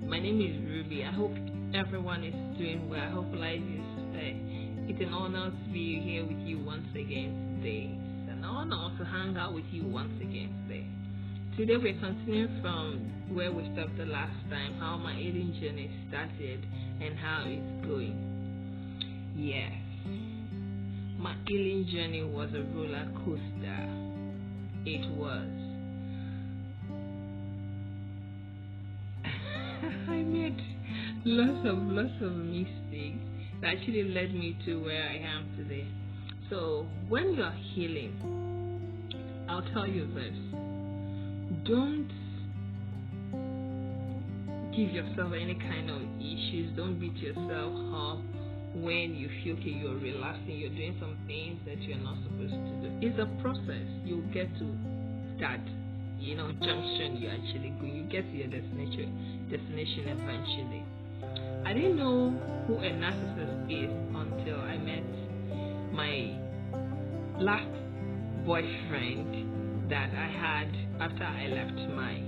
My name is Ruby. I hope everyone is doing well. I hope life is it's an honor to be here with you once again today. It's an honor to hang out with you once again today. Today we're continuing from where we stopped the last time, how my healing journey started and how it's going. Yes, my healing journey was a roller coaster. It was. I made lots of mistakes that actually led me to where I am today. So when you're healing, I'll tell you this: don't give yourself any kind of issues. Don't beat yourself up when you feel okay, you're relaxing, you're doing some things that you're not supposed to do. It's a process. You'll get to that junction you're actually going. You get to your destination eventually. I didn't know who a narcissist is until I met my last boyfriend that I had after I left my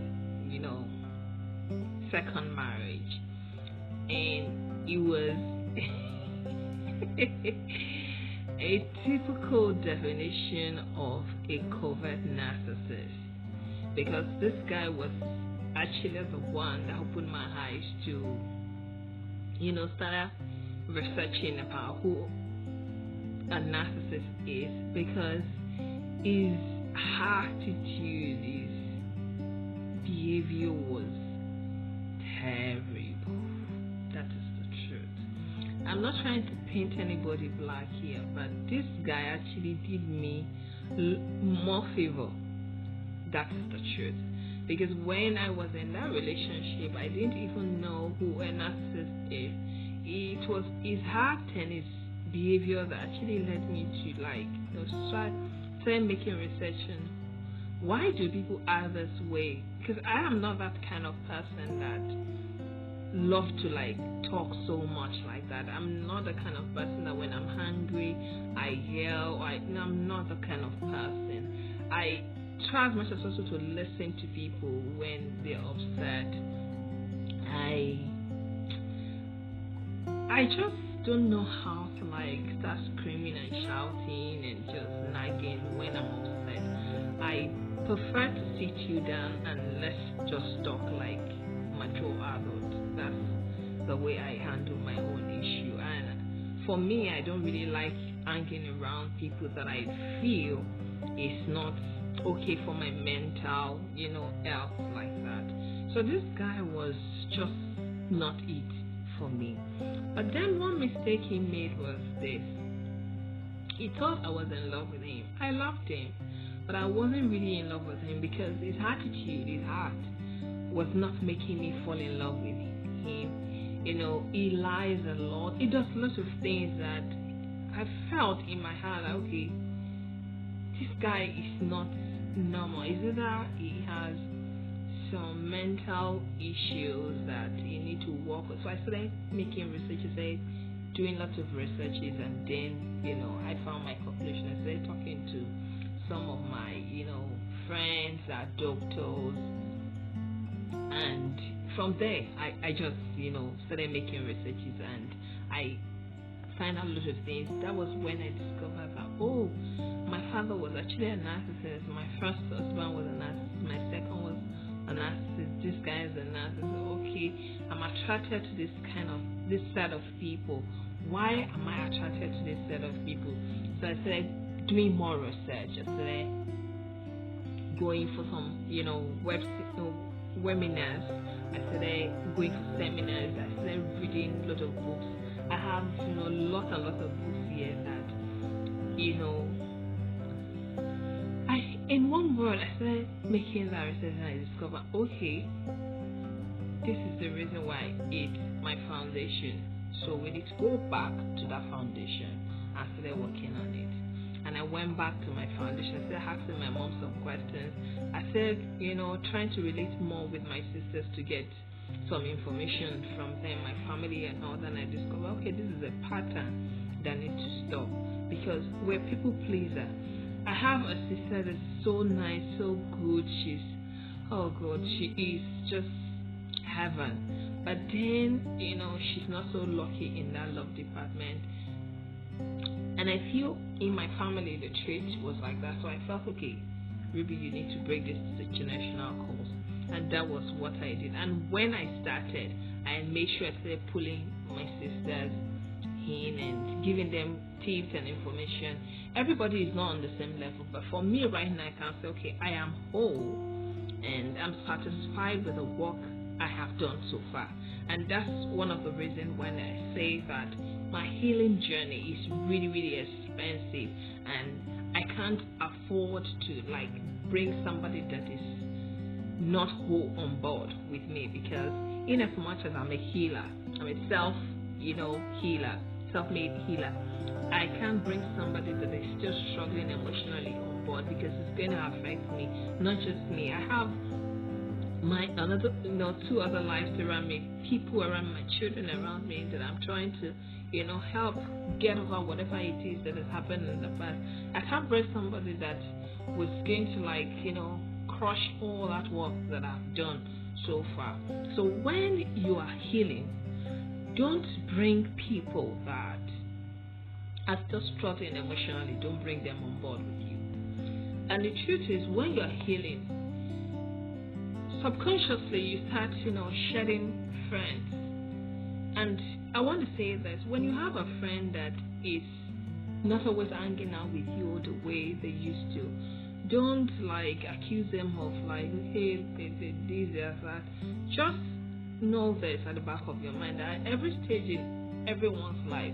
second marriage, and it was a typical definition of a covert narcissist, because this guy was actually the one that opened my eyes to start researching about who a narcissist is, because his attitude, his behavior was terrible. That is the truth. I'm not trying to paint anybody black here, but this guy actually did me more favor. That is the truth. Because when I was in that relationship, I didn't even know who a narcissist is. It was his heart and his behavior that actually led me to start making research on why do people act this way. Because I am not that kind of person that love to talk so much like that. I'm not the kind of person that when I'm hungry I yell. I'm not the kind of person. I try as much as possible to listen to people when they're upset. I just don't know how to start screaming and shouting and just nagging when I'm upset. I prefer to sit you down and let's just talk like mature adults. That's the way I handle my own issue. And for me, I don't really like hanging around people that I feel is not okay for my mental, health like that. So this guy was just not it for me. But then one mistake he made was this. He thought I was in love with him. I loved him, but I wasn't really in love with him because his attitude, his heart, was not making me fall in love with him. He lies a lot. He does lots of things that I felt in my heart, okay, this guy is not normal. Is it that he has some mental issues that he need to work with? So I started making research, doing lots of researches, and then I found my conclusion. I started talking to some of my friends that are doctors, and from there I just started making researches, and I find out a lot of things. That was when I discovered that my father was actually a narcissist. My first husband was a narcissist. My second was a narcissist. This guy is a narcissist. Okay, I'm attracted to this set of people. Why am I attracted to this set of people? So I started doing more research. I started going for some webinars. I started going for seminars. I started reading a lot of books. I have lots and lots of books here that in one word, I started making that research, and I discovered, okay, this is the reason why it's my foundation. So we need to go back to that foundation. I started working on it. And I went back to my foundation. I started asking my mom some questions. I started, trying to relate more with my sisters to get some information from them, my family and all that. And I discovered, okay, this is a pattern that needs to stop, because we're people pleaser. I have a sister that's so nice, so good. She is just heaven. But then, she's not so lucky in that love department. And I feel in my family the trait was like that. So I felt, okay, Ruby, you need to break this generational curse. And that was what I did. And when I started, I made sure I started pulling my sisters in and giving them tips and information. Everybody is not on the same level, but for me right now, I can say, okay, I am whole and I'm satisfied with the work I have done so far. And that's one of the reasons when I say that my healing journey is really, really expensive, and I can't afford to bring somebody that is not whole on board with me, because in as much as I'm a healer, I'm a healer, self-made healer, I can't bring somebody that is still struggling emotionally on board, because it's going to affect me, not just me. I have two other lives around me, people around my children around me that I'm trying to, help get over whatever it is that has happened in the past. I can't bring somebody that was going to crush all that work that I've done so far. So when you are healing, don't bring people that are still struggling emotionally. Don't bring them on board with you. And the truth is, when you're healing, subconsciously you start, shedding friends. And I want to say this: when you have a friend that is not always hanging out with you the way they used to, don't accuse them of hey, they this, that. Just know this at the back of your mind, that at every stage in everyone's life,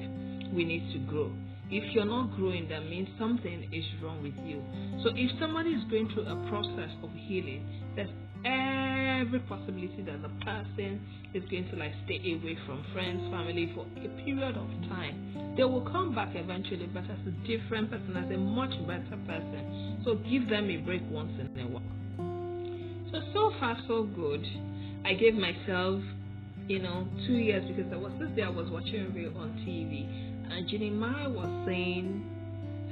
we need to grow. If you're not growing, that means something is wrong with you. So if somebody is going through a process of healing, there's every possibility that the person is going to stay away from friends, family for a period of time. They will come back eventually, but as a different person, as a much better person. So give them a break once in a while. So far so good. I gave myself 2 years, because there was this day I was watching a reel on TV, and Jenny Maya was saying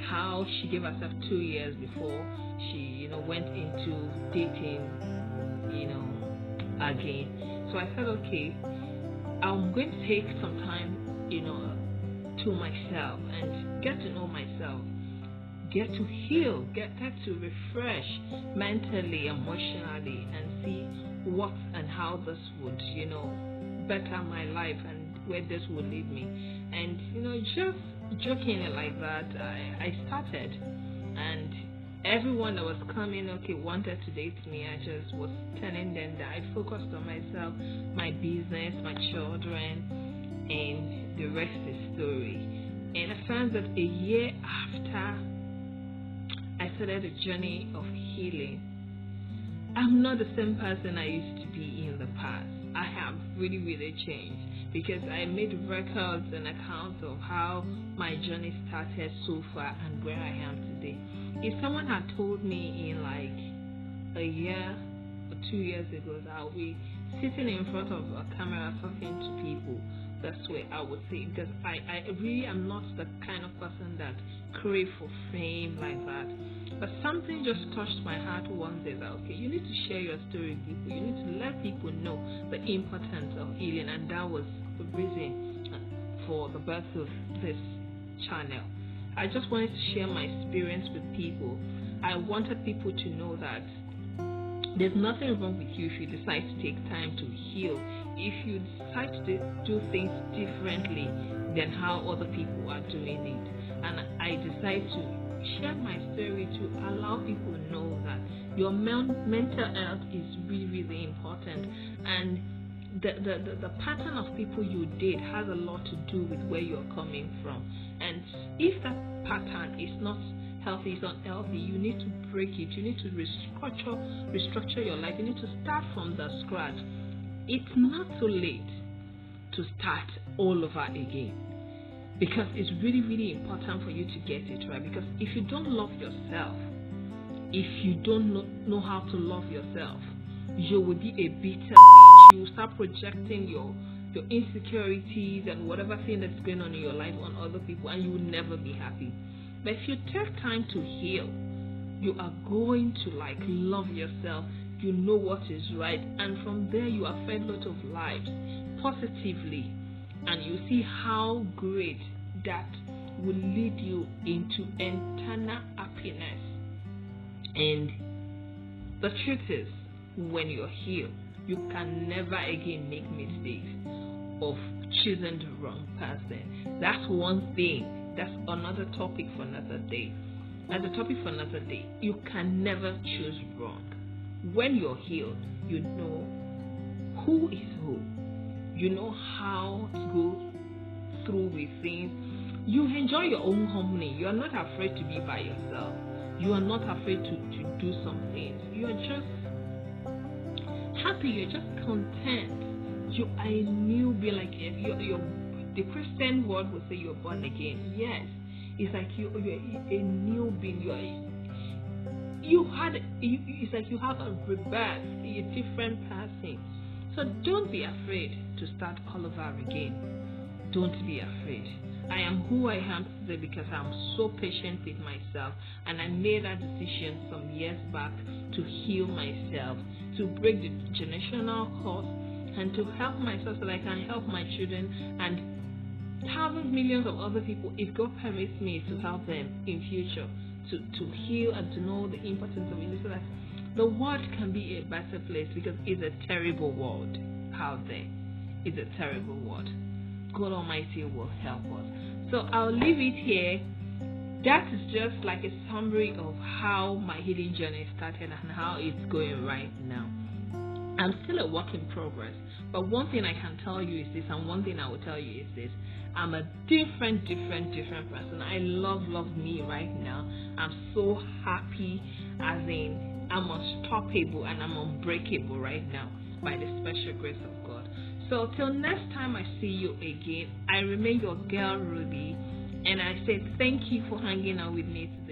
how she gave herself 2 years before she went into dating again. So I said, okay, I'm going to take some time to myself and get to know myself, get to heal, get to refresh mentally, emotionally, and see what and how this would better my life and where this would lead me. And just joking like that, I started, and everyone that was coming wanted to date me. I just was telling them that I focused on myself, my business, my children, and the rest is story. And I found that a year after I started a journey of healing, I'm not the same person I used to be in the past. I have really, really changed, because I made records and accounts of how my journey started so far and where I am today. If someone had told me in a year or 2 years ago that I'll be sitting in front of a camera talking to people, that's where I would say, because I really am not the kind of person that crave for fame like that. But something just touched my heart one day that, okay, you need to share your story with people. You need to let people know the importance of healing. And that was the reason for the birth of this channel. I just wanted to share my experience with people. I wanted people to know that there's nothing wrong with you if you decide to take time to heal. If you decide to do things differently than how other people are doing it. And I decided to share my story to allow people to know that your mental health is really, really important. And the pattern of people you date has a lot to do with where you're coming from. And if that pattern is not healthy, is unhealthy, you need to break it. You need to restructure your life. You need to start from the scratch. It's not too late to start all over again, because it's really, really important for you to get it right. Because if you don't love yourself, if you don't know how to love yourself, you will be a bitter bitch. You will start projecting your insecurities and whatever thing that's going on in your life on other people, and you will never be happy. But if you take time to heal, you are going to love yourself. You know what is right, and from there you affect a lot of lives. positively, and you see how great that will lead you into eternal happiness. And the truth is, when you're healed, you can never again make mistakes of choosing the wrong person. That's one thing. That's another topic for another day. As a topic for another day, you can never choose wrong. When you're healed, you know who is who. You know how to go through with things. You enjoy your own company. You are not afraid to be by yourself. You are not afraid to do some things. You are just happy. You're just content. You are a new being. Like the Christian word would say you're born again. Yes, it's like you're a new being. It's like you have a rebirth, a different person. So don't be afraid to start all over again. Don't be afraid. I am who I am today because I'm so patient with myself, and I made that decision some years back to heal myself, to break the generational curse, and to help myself so that I can help my children and thousands, millions of other people, if God permits me to help them in future, to heal and to know the importance of it, so that the world can be a better place, because it's a terrible world out there. It's a terrible world. God Almighty will help us. So I'll leave it here. That is just like a summary of how my healing journey started and how it's going right now. I'm still a work in progress, but one thing I can tell you is this, and one thing I will tell you is this: I'm a different person. I love me right now. I'm so happy, as in I'm unstoppable and I'm unbreakable right now by the special grace of God. So till next time I see you again, I remain your girl Ruby, and I say thank you for hanging out with me today.